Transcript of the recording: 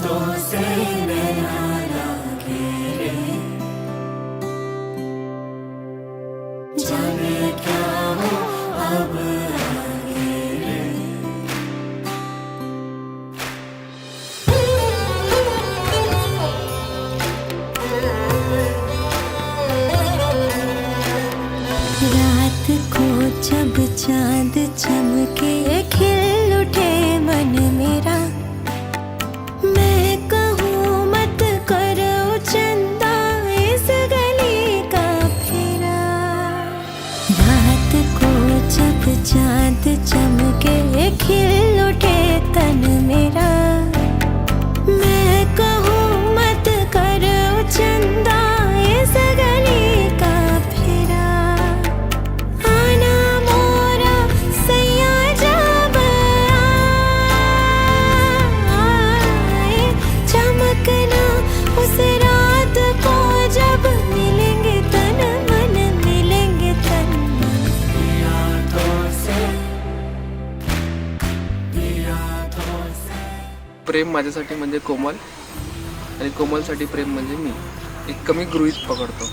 यादों से नैना लागे रे, जाने क्या हो अब आगे रे। रात को जब चांद चमके खिल उठे मन मेरा, मैं कहूँ मत करो चंदा इस गली का फेरा। रात को जब चांद चमके खिल उठे तन मेरा, मैं कहूँ मत करो चंदा इस गली का फेरा। आना मोरा सैया जब आए, चमकना उस रात को जब मिलेंगे तन मन, मिलेंगे तन मन। यादों से, यादों से। प्रेम माझ्यासाठी म्हणजे कोमल आणि कोमलसाठी प्रेम म्हणजे मी. एक कमी गृहीत पकडतो.